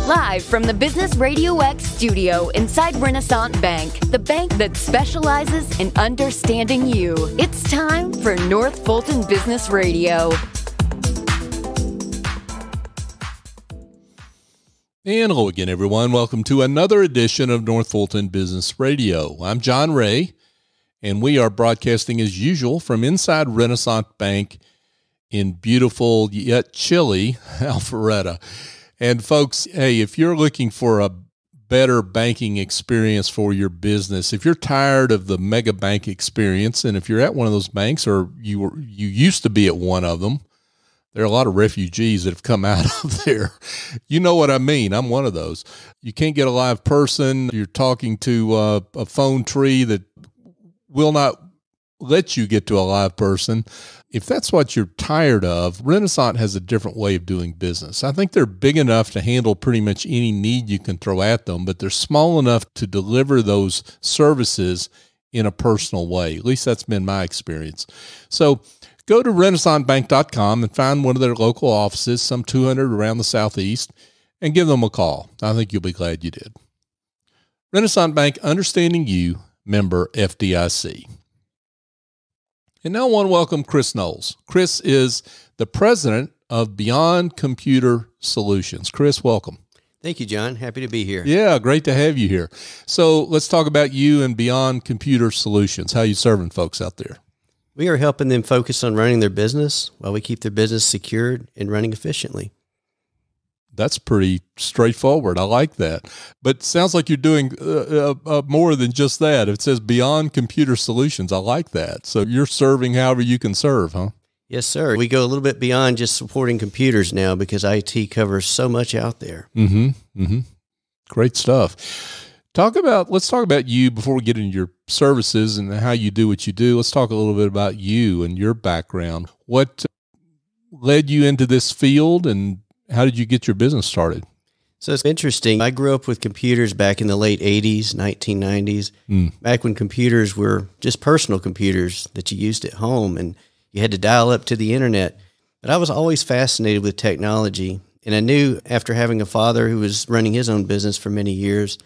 Live from the Business Radio X studio inside Renaissance Bank, the bank that specializes in understanding you. It's time for North Fulton Business Radio. And hello again, everyone. Welcome to another edition of North Fulton Business Radio. I'm John Ray, and we are broadcasting as usual from inside Renaissance Bank in beautiful yet chilly Alpharetta. And folks, hey, if you're looking for a better banking experience for your business, if you're tired of the mega bank experience, and if you're at one of those banks or you used to be at one of them, there are a lot of refugees that have come out of there. You know what I mean. I'm one of those. You can't get a live person. You're talking to a phone tree that will not let you get to a live person. If that's what you're tired of, Renaissance has a different way of doing business. I think they're big enough to handle pretty much any need you can throw at them, but they're small enough to deliver those services in a personal way. At least that's been my experience. So go to renaissancebank.com and find one of their local offices, some 200 around the Southeast, and give them a call. I think you'll be glad you did. Renaissance Bank, understanding you, member FDIC. And now I want to welcome Chris Noles. Chris is the president of Beyond Computer Solutions. Chris, welcome. Thank you, John. Happy to be here. Yeah, great to have you here. So let's talk about you and Beyond Computer Solutions. How are you serving folks out there? We are helping them focus on running their business while we keep their business secured and running efficiently. That's pretty straightforward. I like that. But it sounds like you're doing more than just that. It says Beyond Computer Solutions. I like that. So you're serving however you can serve, huh? Yes, sir. We go a little bit beyond just supporting computers now because IT covers so much out there. Great stuff. Let's talk about you before we get into your services and how you do what you do. Let's talk a little bit about you and your background. What led you into this field, and how did you get your business started? So it's interesting. I grew up with computers back in the late 80s, 1990s, back when computers were just personal computers that you used at home and you had to dial up to the internet. But I was always fascinated with technology, and I knew after having a father who was running his own business for many years,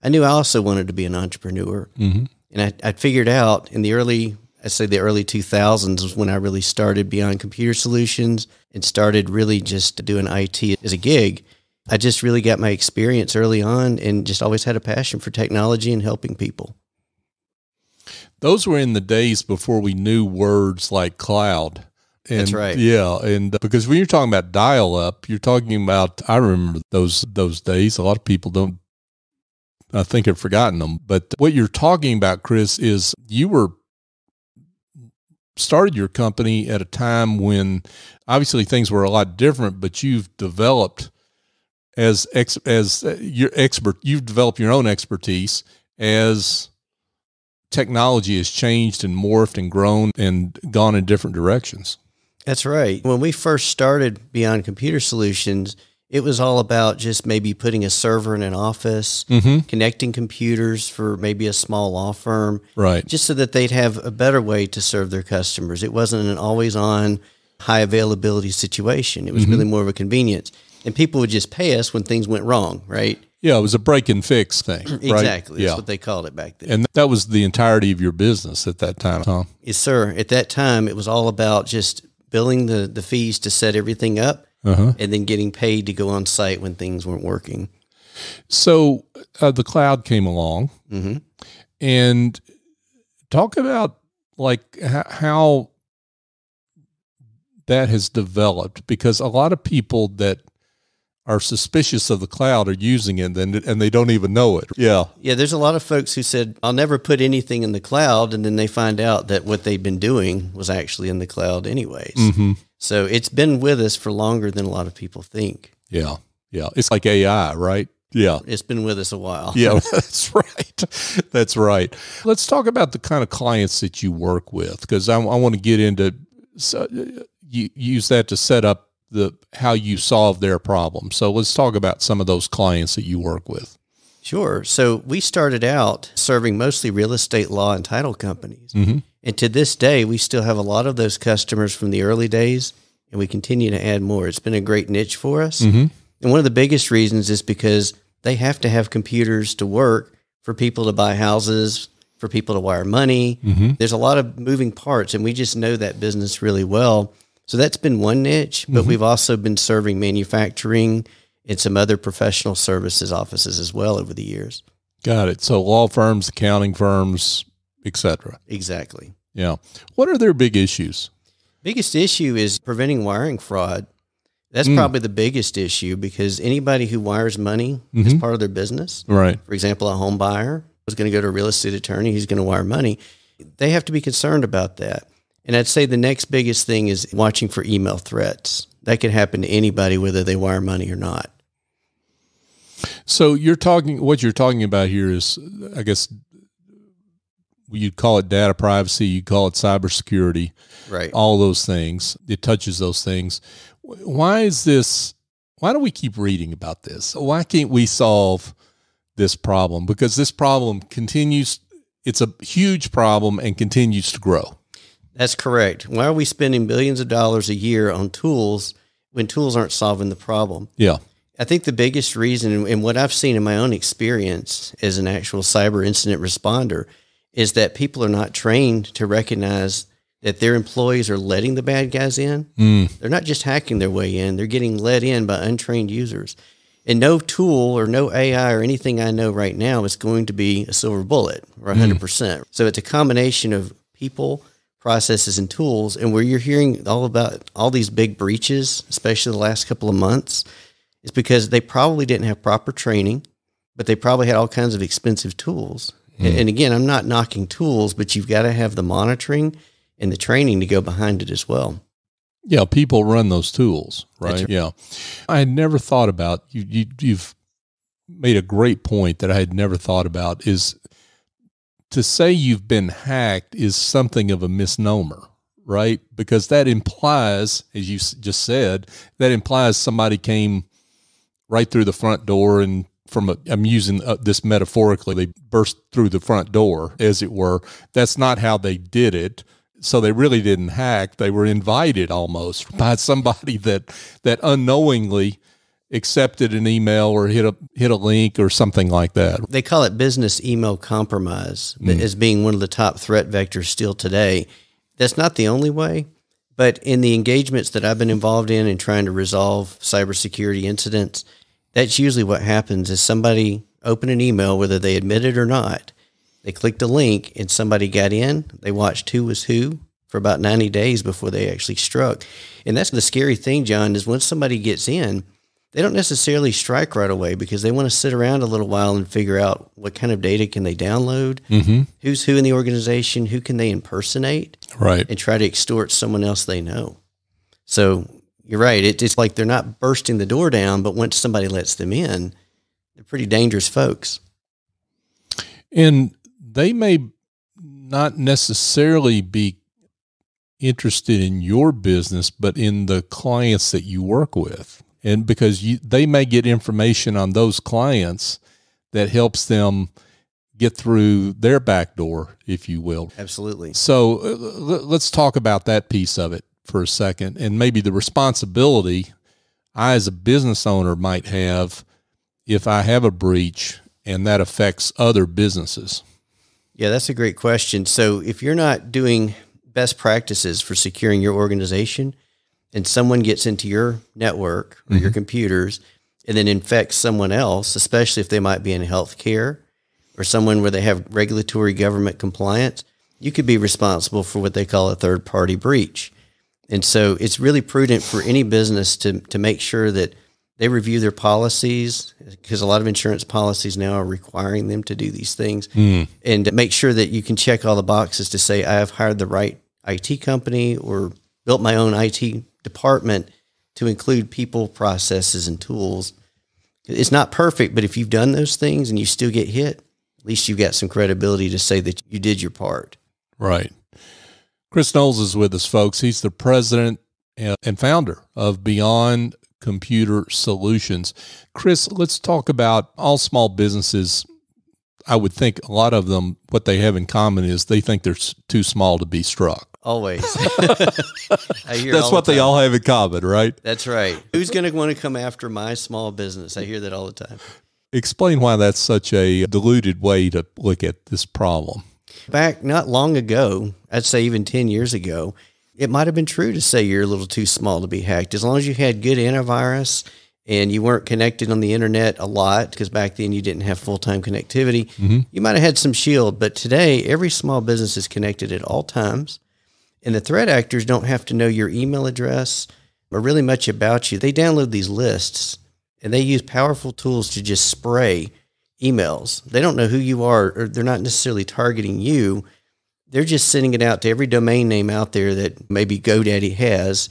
I knew I also wanted to be an entrepreneur. And I figured out in the early 2000s was when I really started Beyond Computer Solutions and started really just doing IT as a gig. I just really got my experience early on and just always had a passion for technology and helping people. Those were in the days before we knew words like cloud. And, that's right. Yeah, and because when you're talking about dial-up, you're talking about, I remember those days. A lot of people don't, I think, have forgotten them. But what you're talking about, Chris, is you started your company at a time when obviously things were a lot different, but you've developed you've developed your own expertise as technology has changed and morphed and grown and gone in different directions. That's right. When we first started Beyond Computer Solutions, it was all about just maybe putting a server in an office, connecting computers for maybe a small law firm, right? Just so that they'd have a better way to serve their customers. It wasn't an always-on, high availability situation. It was really more of a convenience. And people would just pay us when things went wrong, right? Yeah, it was a break and fix thing, right? Exactly. That's what they called it back then. And that was the entirety of your business at that time, huh? Yes, sir. At that time, it was all about just billing the fees to set everything up. And then getting paid to go on site when things weren't working. So the cloud came along, and talk about like how that has developed, because a lot of people that are suspicious of the cloud are using it and they don't even know it. Yeah. Yeah. There's a lot of folks who said, I'll never put anything in the cloud. And then they find out that what they've been doing was actually in the cloud anyways. So it's been with us for longer than a lot of people think. Yeah. Yeah. It's like AI, right? Yeah. It's been with us a while. Yeah, that's right. That's right. Let's talk about the kind of clients that you work with, because I want to get into, you use that to set up how you solve their problem. So let's talk about some of those clients that you work with. Sure. So we started out serving mostly real estate law and title companies. And to this day, we still have a lot of those customers from the early days, and we continue to add more. It's been a great niche for us. And one of the biggest reasons is because they have to have computers to work for people to buy houses, for people to wire money. There's a lot of moving parts, and we just know that business really well. So that's been one niche, but we've also been serving manufacturing and some other professional services offices as well over the years. Got it. So law firms, accounting firms, et cetera. Exactly. Yeah. What are their big issues? Biggest issue is preventing wiring fraud. That's probably the biggest issue, because anybody who wires money as part of their business, Right. for example, a home buyer was going to go to a real estate attorney, he's going to wire money. They have to be concerned about that. And I'd say the next biggest thing is watching for email threats. That could happen to anybody, whether they wire money or not. So what you're talking about here is, I guess you'd call it data privacy, you'd call it cybersecurity, right? All those things. It touches those things. Why do we keep reading about this? Why can't we solve this problem? Because this problem continues, it's a huge problem and continues to grow. That's correct. Why are we spending billions of dollars a year on tools when tools aren't solving the problem? Yeah. I think the biggest reason, and what I've seen in my own experience as an actual cyber incident responder, is that people are not trained to recognize that their employees are letting the bad guys in. They're not just hacking their way in, they're getting let in by untrained users. And no tool or no AI or anything I know right now is going to be a silver bullet or 100%. So it's a combination of people, processes, and tools. And where you're hearing all about all these big breaches, especially the last couple of months, is because they probably didn't have proper training, but they probably had all kinds of expensive tools. And again, I'm not knocking tools, but you've got to have the monitoring and the training to go behind it as well. Yeah, people run those tools, right? Right. Yeah. I had never thought about, you've made a great point that I had never thought about, is to say you've been hacked is something of a misnomer, right? Because that implies, as you just said, that implies somebody came right through the front door and I'm using this metaphorically, they burst through the front door, as it were. That's not how they did it. So they really didn't hack. They were invited almost by somebody that unknowingly accepted an email or hit a link or something like that. They call it business email compromise as being one of the top threat vectors still today. That's not the only way, but in the engagements that I've been involved in trying to resolve cybersecurity incidents, that's usually what happens is somebody opened an email, whether they admit it or not. They clicked a link and somebody got in. They watched who was who for about 90 days before they actually struck. And that's the scary thing, John, is once somebody gets in, they don't necessarily strike right away because they want to sit around a little while and figure out what kind of data can they download, who's who in the organization, who can they impersonate, right, and try to extort someone else they know. So you're right. It's like they're not bursting the door down, but once somebody lets them in, they're pretty dangerous folks. And they may not necessarily be interested in your business, but in the clients that you work with. And because they may get information on those clients that helps them get through their back door, if you will. Absolutely. So let's talk about that piece of it for a second, and maybe the responsibility I as a business owner might have if I have a breach and that affects other businesses. Yeah, that's a great question. So if you're not doing best practices for securing your organization and someone gets into your network or your computers and then infects someone else, especially if they might be in healthcare or someone where they have regulatory government compliance, you could be responsible for what they call a third-party breach. And so it's really prudent for any business to make sure that they review their policies, because a lot of insurance policies now are requiring them to do these things, and make sure that you can check all the boxes to say, I have hired the right IT company or built my own IT department to include people, processes, and tools. It's not perfect, but if you've done those things and you still get hit, at least you've got some credibility to say that you did your part. Right. Chris Noles is with us, folks. He's the president and founder of Beyond Computer Solutions. Chris, let's talk about all small businesses. I would think a lot of them, what they have in common is they think they're too small to be struck. Always. I hear That's what they all have in common, right? That's right. Who's going to want to come after my small business? I hear that all the time. Explain why that's such a diluted way to look at this problem. Back not long ago, I'd say even 10 years ago, it might have been true to say you're a little too small to be hacked. As long as you had good antivirus and you weren't connected on the internet a lot, because back then you didn't have full-time connectivity, you might have had some shield. But today, every small business is connected at all times. And the threat actors don't have to know your email address or really much about you. They download these lists and they use powerful tools to just spray emails. They don't know who you are, or they're not necessarily targeting you. They're just sending it out to every domain name out there that maybe GoDaddy has.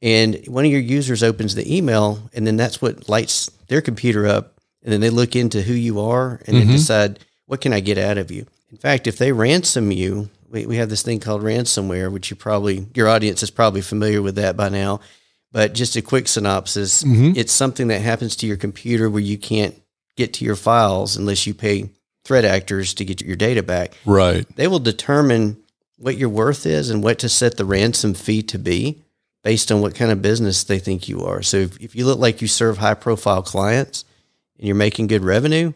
And one of your users opens the email, and then that's what lights their computer up. And then they look into who you are and then decide, what can I get out of you? In fact, if they ransom you, we have this thing called ransomware, which your audience is probably familiar with that by now. But just a quick synopsis, it's something that happens to your computer where you can't get to your files unless you pay threat actors to get your data back. Right. They will determine what your worth is and what to set the ransom fee to be based on what kind of business they think you are. So if you look like you serve high-profile clients and you're making good revenue,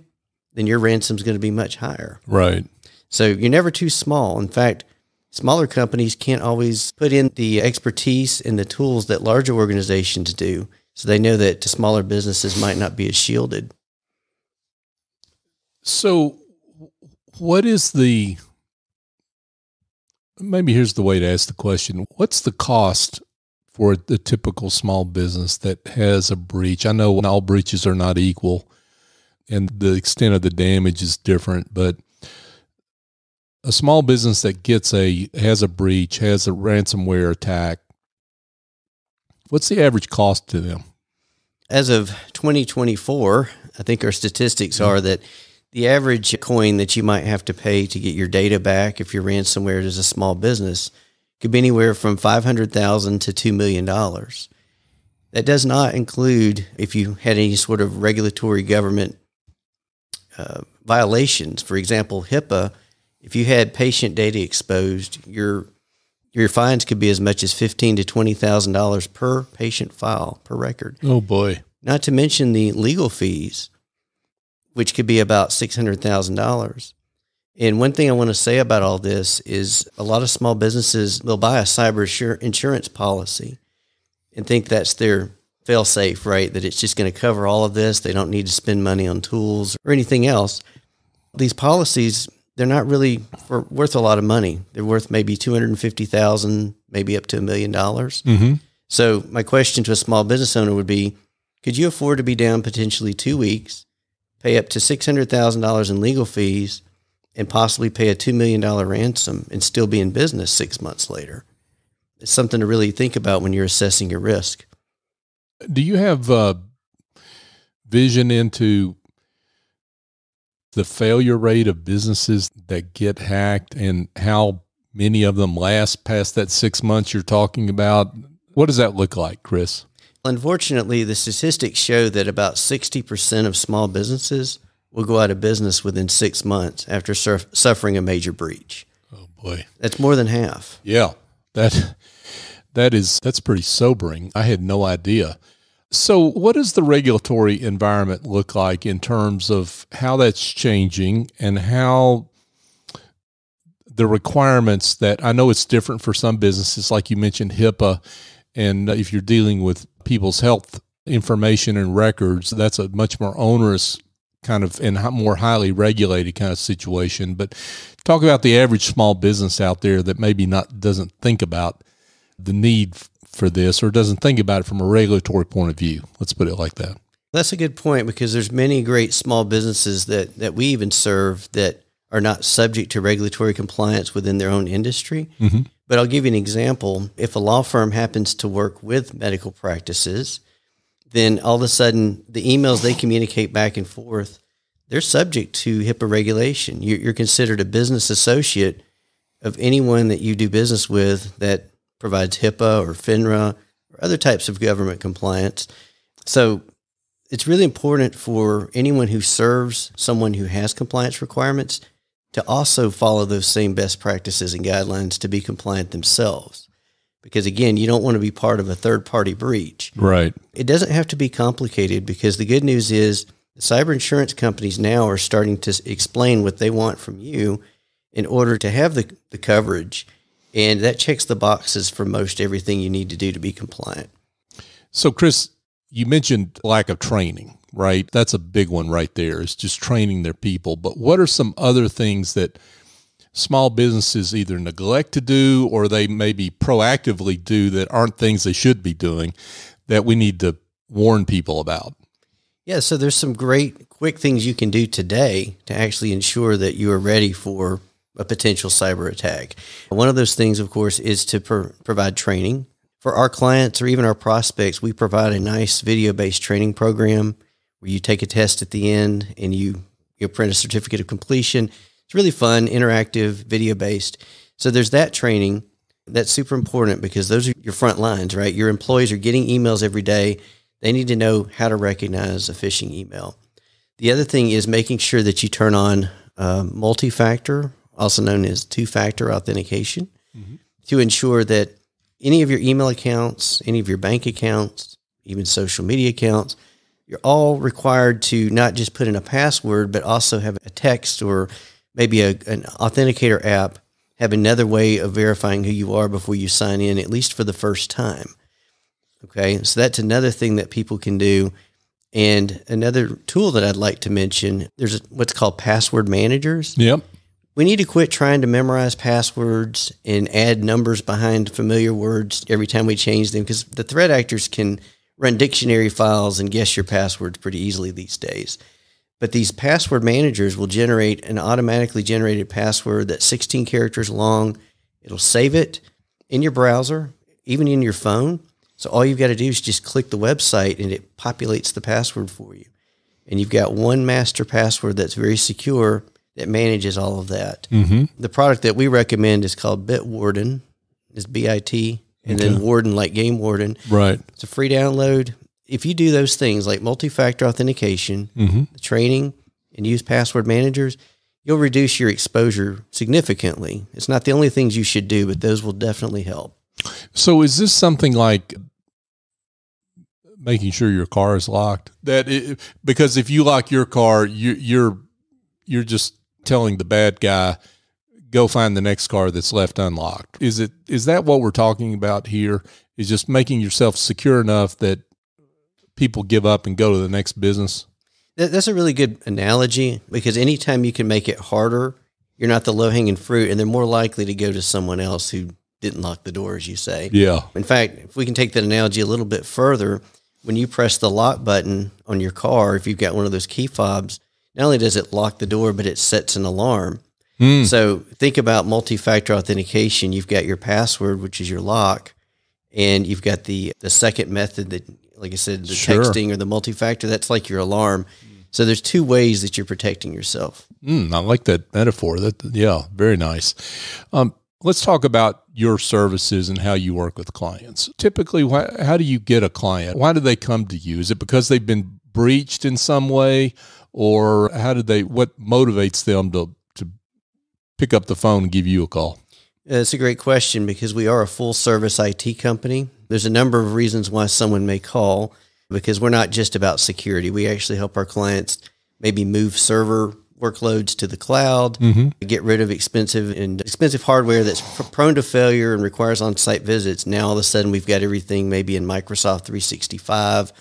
then your ransom is going to be much higher. Right. So you're never too small. In fact, smaller companies can't always put in the expertise and the tools that larger organizations do. So they know that smaller businesses might not be as shielded. So what is maybe here's the way to ask the question. What's the cost for the typical small business that has a breach? I know all breaches are not equal and the extent of the damage is different, but a small business that has a breach, has a ransomware attack, what's the average cost to them? As of 2024, I think our statistics are that the average coin that you might have to pay to get your data back if you're ransomware as a small business could be anywhere from $500,000 to $2 million. That does not include if you had any sort of regulatory government violations. For example, HIPAA. If you had patient data exposed, your fines could be as much as $15,000 to $20,000 per patient file, per record. Oh boy! Not to mention the legal fees, which could be about $600,000. And one thing I want to say about all this is a lot of small businesses will buy a cyber insurance policy and think that's their fail-safe, right? That it's just going to cover all of this. They don't need to spend money on tools or anything else. These policies, they're not really worth a lot of money. They're worth maybe $250,000, maybe up to $1 million. So my question to a small business owner would be, could you afford to be down potentially 2 weeks, pay up to $600,000 in legal fees, and possibly pay a $2 million ransom and still be in business 6 months later? It's something to really think about when you're assessing your risk. Do you have vision into the failure rate of businesses that get hacked and how many of them last past that 6 months you're talking about? What does that look like, Chris? Unfortunately, the statistics show that about 60% of small businesses will go out of business within 6 months after suffering a major breach. Oh boy. That's more than half. Yeah. That's pretty sobering. I had no idea. So what does the regulatory environment look like in terms of how that's changing and how the requirements that, I know it's different for some businesses, like you mentioned HIPAA, and if you're dealing with people's health information and records, that's a much more onerous kind of and more highly regulated kind of situation. But talk about the average small business out there that maybe doesn't think about the need for this or doesn't think about it from a regulatory point of view. Let's put it like that. That's a good point, because there's many great small businesses that we even serve that are not subject to regulatory compliance within their own industry. But I'll give you an example. If a law firm happens to work with medical practices, then all of a sudden the emails they communicate back and forth, they're subject to HIPAA regulation. You're considered a business associate of anyone that you do business with that provides HIPAA or FINRA or other types of government compliance. So it's really important for anyone who serves someone who has compliance requirements to also follow those same best practices and guidelines to be compliant themselves. Because again, you don't want to be part of a third-party breach. Right. It doesn't have to be complicated, because the good news is the cyber insurance companies now are starting to explain what they want from you in order to have the coverage. And that checks the boxes for most everything you need to do to be compliant. So, Chris, you mentioned lack of training, right? That's a big one right there. It's just training their people. But what are some other things that small businesses either neglect to do or they maybe proactively do that aren't things they should be doing that we need to warn people about? Yeah, so there's some great quick things you can do today to actually ensure that you are ready for a potential cyber attack. One of those things, of course, is to provide training. For our clients or even our prospects, we provide a nice video-based training program where you take a test at the end and you print a certificate of completion. It's really fun, interactive, video-based. So there's that training. That's super important because those are your front lines, right? Your employees are getting emails every day. They need to know how to recognize a phishing email. The other thing is making sure that you turn on multi-factor, also known as two-factor authentication, to ensure that any of your email accounts, any of your bank accounts, even social media accounts, you're all required to not just put in a password, but also have a text or maybe an authenticator app have another way of verifying who you are before you sign in, at least for the first time. Okay, so that's another thing that people can do. And another tool that I'd like to mention, there's what's called password managers. Yep. We need to quit trying to memorize passwords and add numbers behind familiar words every time we change them, because the threat actors can run dictionary files and guess your passwords pretty easily these days. But these password managers will generate an automatically generated password that's 16 characters long. It'll save it in your browser, even in your phone. So all you've got to do is just click the website and it populates the password for you. And you've got one master password that's very secure that manages all of that. The product that we recommend is called Bitwarden. It's B-I-T, and then Warden like game warden. Right. It's a free download. If you do those things like multi-factor authentication, the training, and use password managers, you'll reduce your exposure significantly. It's not the only things you should do, but those will definitely help. So is this something like making sure your car is locked? Because if you lock your car, you're just telling the bad guy, go find the next car that's left unlocked. Is that what we're talking about here? Is just making yourself secure enough that people give up and go to the next business? That's a really good analogy, because anytime you can make it harder, you're not the low-hanging fruit, and they're more likely to go to someone else who didn't lock the door, as you say. Yeah. In fact, if we can take that analogy a little bit further, when you press the lock button on your car, if you've got one of those key fobs, not only does it lock the door, but it sets an alarm. So think about multi-factor authentication. You've got your password, which is your lock, and you've got the second method that, like I said, the texting or the multi-factor, that's like your alarm. So there's two ways that you're protecting yourself. I like that metaphor. Yeah, very nice. Let's talk about your services and how you work with clients. Typically, how do you get a client? Why do they come to you? Is it because they've been breached in some way, or what motivates them to pick up the phone and give you a call? It's a great question, because we are a full-service IT company. There's a number of reasons why someone may call, because we're not just about security. We actually help our clients maybe move server workloads to the cloud, get rid of expensive hardware that's prone to failure and requires on-site visits. Now, all of a sudden, we've got everything maybe in Microsoft 365.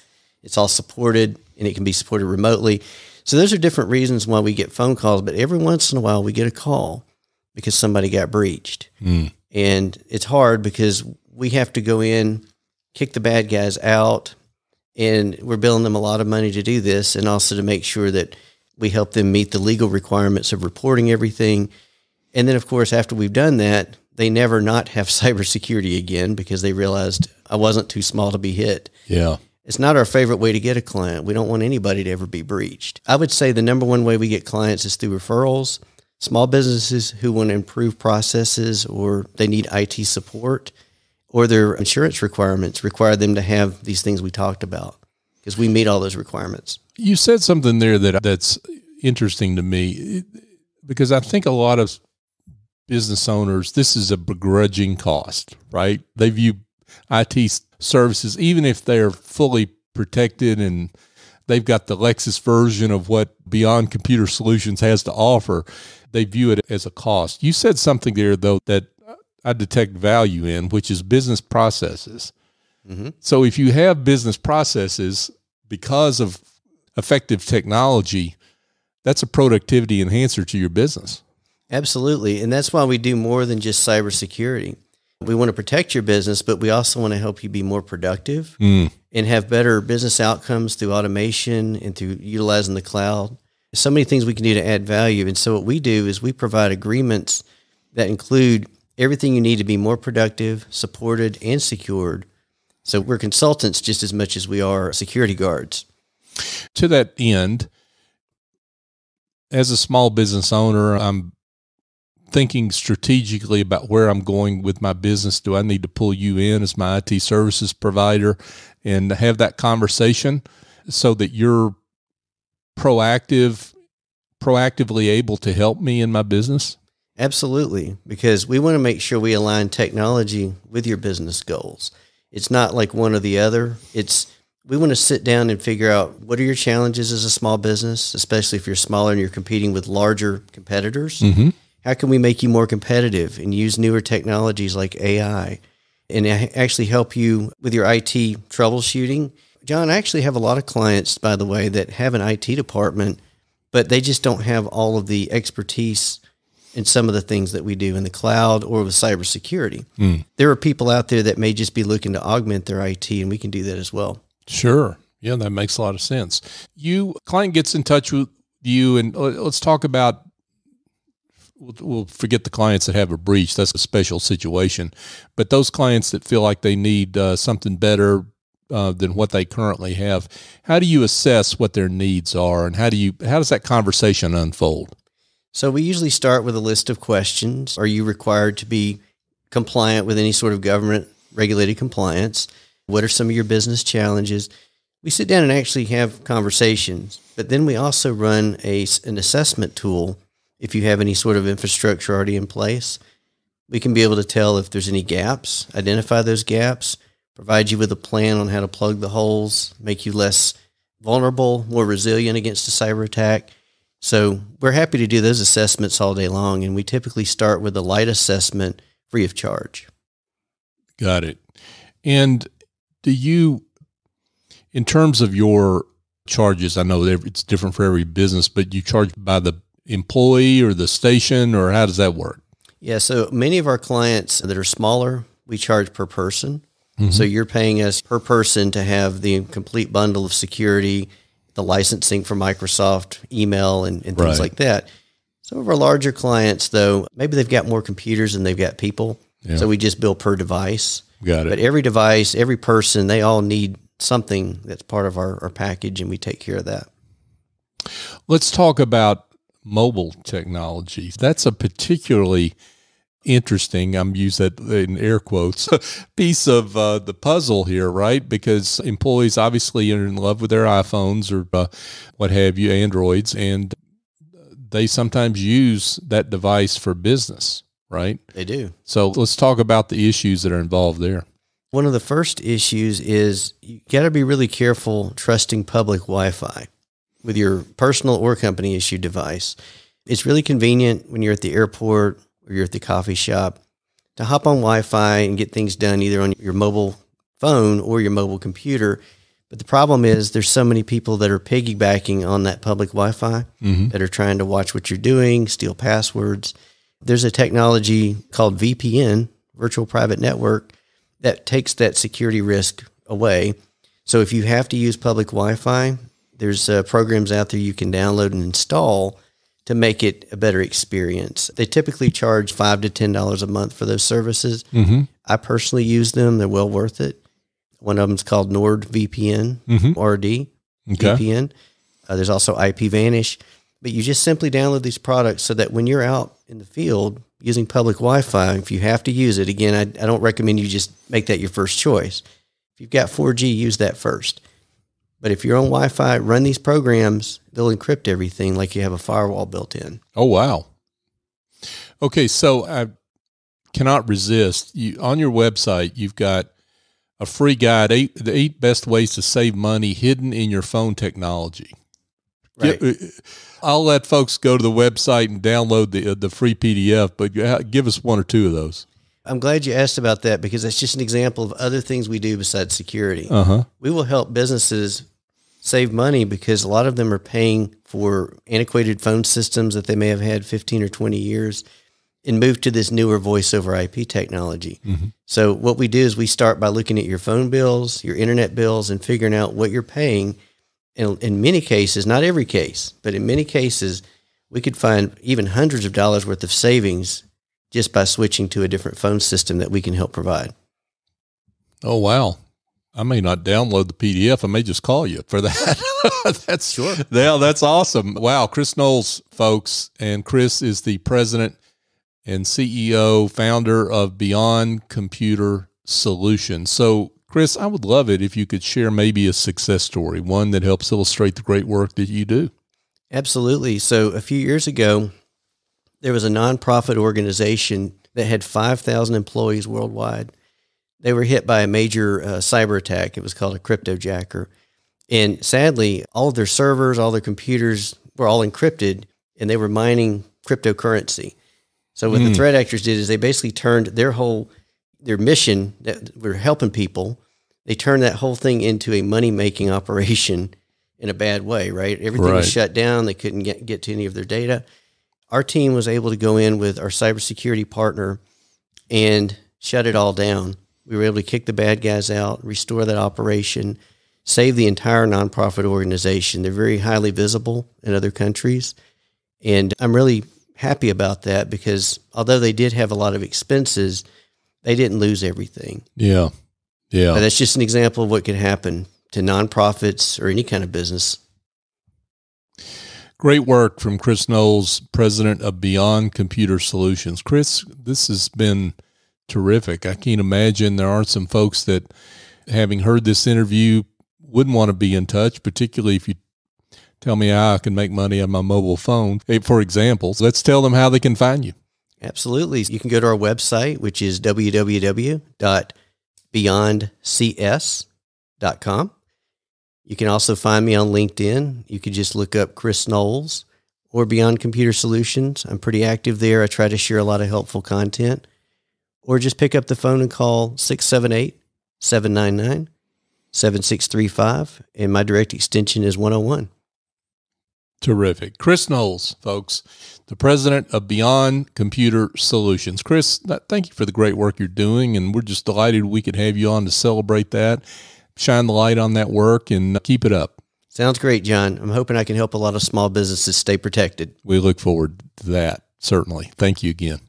It's all supported, and it can be supported remotely. So those are different reasons why we get phone calls, but every once in a while we get a call because somebody got breached. And it's hard because we have to go in, kick the bad guys out, and we're billing them a lot of money to do this, and also to make sure that we help them meet the legal requirements of reporting everything. And then, of course, after we've done that, they never not have cybersecurity again because they realized I wasn't too small to be hit. Yeah. It's not our favorite way to get a client. We don't want anybody to ever be breached. I would say the number one way we get clients is through referrals. Small businesses who want to improve processes, or they need IT support, or their insurance requirements require them to have these things we talked about, because we meet all those requirements. You said something there that's interesting to me. because I think a lot of business owners, this is a begrudging cost, right? They view IT services, even if they're fully protected and they've got the Lexus version of what Beyond Computer Solutions has to offer, they view it as a cost. You said something there, though, that I detect value in, which is business processes. Mm-hmm. So if you have business processes because of effective technology, that's a productivity enhancer to your business. Absolutely. And that's why we do more than just cybersecurity. We want to protect your business, but we also want to help you be more productive and have better business outcomes through automation and through utilizing the cloud. There's so many things we can do to add value. And so what we do is we provide agreements that include everything you need to be more productive, supported, and secured. So we're consultants just as much as we are security guards. To that end, as a small business owner, I'm thinking strategically about where I'm going with my business. Do I need to pull you in as my IT services provider and have that conversation so that you're proactively able to help me in my business? Absolutely, because we want to make sure we align technology with your business goals. It's not like one or the other. We want to sit down and figure out what are your challenges as a small business, especially if you're smaller and you're competing with larger competitors. Mm-hmm. How can we make you more competitive and use newer technologies like AI and actually help you with your IT troubleshooting? John, I actually have a lot of clients, by the way, that have an IT department, but they just don't have all of the expertise in some of the things that we do in the cloud or with cybersecurity. There are people out there that may just be looking to augment their IT, and we can do that as well. Sure. Yeah, that makes a lot of sense. Client gets in touch with you, and let's talk about, we'll forget the clients that have a breach. That's a special situation. But those clients that feel like they need something better than what they currently have, how do you assess what their needs are, and how does that conversation unfold? So we usually start with a list of questions. Are you required to be compliant with any sort of government regulated compliance? What are some of your business challenges? We sit down and actually have conversations, but then we also run an assessment tool. If you have any sort of infrastructure already in place, we can be able to tell if there's any gaps, identify those gaps, provide you with a plan on how to plug the holes, make you less vulnerable, more resilient against a cyber attack. So we're happy to do those assessments all day long, and we typically start with a light assessment free of charge. Got it. And do you, in terms of your charges, I know it's different for every business, but you charge by the employee or the station, or how does that work? Yeah, so many of our clients that are smaller, we charge per person. Mm-hmm. So you're paying us per person to have the complete bundle of security, the licensing for Microsoft, email, and things right. like that. Some of our larger clients, though, maybe they've got more computers than they've got people. Yeah. So we just bill per device. Got it. But every device, every person, they all need something that's part of our package, and we take care of that. Let's talk about mobile technology. That's a particularly interesting, I'm using that in air quotes, piece of the puzzle here, right? Because employees obviously are in love with their iPhones or what have you, Androids, and they sometimes use that device for business, right? They do. So let's talk about the issues that are involved there. One of the first issues is you got to be really careful trusting public Wi-Fi with your personal or company issued device. It's really convenient when you're at the airport or you're at the coffee shop to hop on Wi-Fi and get things done either on your mobile phone or your mobile computer. But the problem is there's so many people that are piggybacking on that public Wi-Fi that are trying to watch what you're doing, steal passwords. There's a technology called VPN, Virtual Private Network, that takes that security risk away. So if you have to use public Wi-Fi, there's programs out there you can download and install to make it a better experience. They typically charge $5 to $10 a month for those services. Mm-hmm. I personally use them. They're well worth it. One of them is called NordVPN, RD, VPN. There's also IPVanish. But you just simply download these products so that when you're out in the field using public Wi-Fi, if you have to use it, again, I don't recommend you just make that your first choice. If you've got 4G, use that first. But if you're on Wi-Fi, run these programs, they'll encrypt everything like you have a firewall built in. Oh, wow. Okay, so I cannot resist. On your website, you've got a free guide, the 8 best ways to save money hidden in your phone technology. Right. I'll let folks go to the website and download the free PDF, but give us 1 or 2 of those. I'm glad you asked about that because that's just an example of other things we do besides security. Uh-huh. We will help businesses save money because a lot of them are paying for antiquated phone systems that they may have had 15 or 20 years and move to this newer voice over IP technology. Mm-hmm. So what we do is we start by looking at your phone bills, your internet bills, and figuring out what you're paying. And in many cases, not every case, but in many cases, we could find even hundreds of dollars worth of savings just by switching to a different phone system that we can help provide. Oh, wow. I may not download the PDF. I may just call you for that. That's Sure. Yeah, that's awesome. Wow. Chris Noles, folks. And Chris is the president and CEO, founder of Beyond Computer Solutions. So, Chris, I would love it if you could share maybe a success story, one that helps illustrate the great work that you do. Absolutely. So a few years ago, there was a nonprofit organization that had 5,000 employees worldwide. They were hit by a major cyber attack. It was called a cryptojacker. And sadly, all of their servers, all their computers were all encrypted, and they were mining cryptocurrency. So what the threat actors did is they basically turned their mission that we're helping people, they turned that whole thing into a money-making operation in a bad way, right? Everything was shut down. They couldn't get to any of their data. Our team was able to go in with our cybersecurity partner and shut it all down. We were able to kick the bad guys out, restore that operation, save the entire nonprofit organization. They're very highly visible in other countries. And I'm really happy about that because although they did have a lot of expenses, they didn't lose everything. Yeah. Yeah. But that's just an example of what could happen to nonprofits or any kind of business. Great work from Chris Noles, president of Beyond Computer Solutions. Chris, this has been terrific. I can't imagine there aren't some folks that, having heard this interview, wouldn't want to be in touch, particularly if you tell me how I can make money on my mobile phone. Hey, for example, let's tell them how they can find you. Absolutely. You can go to our website, which is www.beyondcs.com. You can also find me on LinkedIn. You could just look up Chris Noles or Beyond Computer Solutions. I'm pretty active there. I try to share a lot of helpful content. Or just pick up the phone and call 678-799-7635. And my direct extension is 101. Terrific. Chris Noles, folks, the president of Beyond Computer Solutions. Chris, thank you for the great work you're doing, and we're just delighted we could have you on to celebrate that, shine the light on that work, and keep it up. Sounds great, John. I'm hoping I can help a lot of small businesses stay protected. We look forward to that, certainly. Thank you again.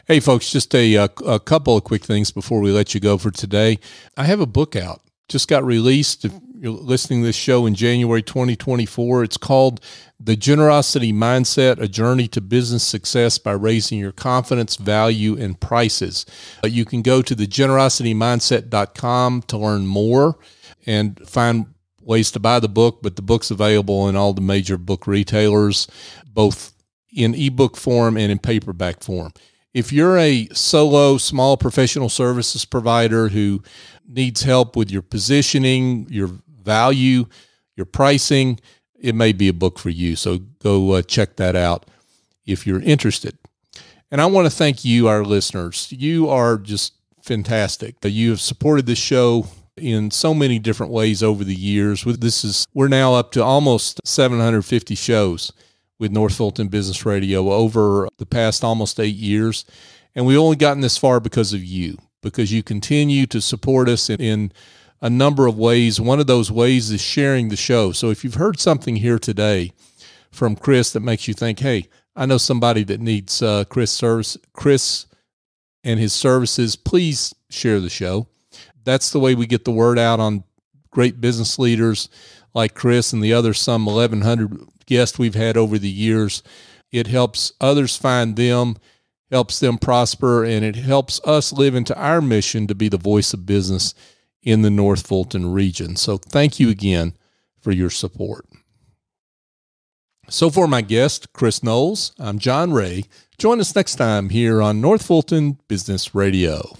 Hey, folks, just a couple of quick things before we let you go for today. I have a book out. Just got released. If you're listening to this show in January 2024, it's called The Generosity Mindset, A Journey to Business Success by Raising Your Confidence, Value, and Prices. You can go to thegenerositymindset.com to learn more and find ways to buy the book, but the book's available in all the major book retailers, both in ebook form and in paperback form. If you're a solo, small professional services provider who needs help with your positioning, your value, your pricing, it may be a book for you. So go check that out if you're interested. And I want to thank you, our listeners. You are just fantastic. You have supported this show in so many different ways over the years. We're now up to almost 750 shows with North Fulton Business Radio over the past almost 8 years. And we've only gotten this far because of you, because you continue to support us in a number of ways. One of those ways is sharing the show. So if you've heard something here today from Chris that makes you think, hey, I know somebody that needs Chris and his services, please share the show. That's the way we get the word out on great business leaders like Chris and the other some 1,100 guests we've had over the years. It helps others find them, helps them prosper, and it helps us live into our mission to be the voice of business in the North Fulton region. So thank you again for your support. So for my guest, Chris Noles, I'm John Ray. Join us next time here on North Fulton Business Radio.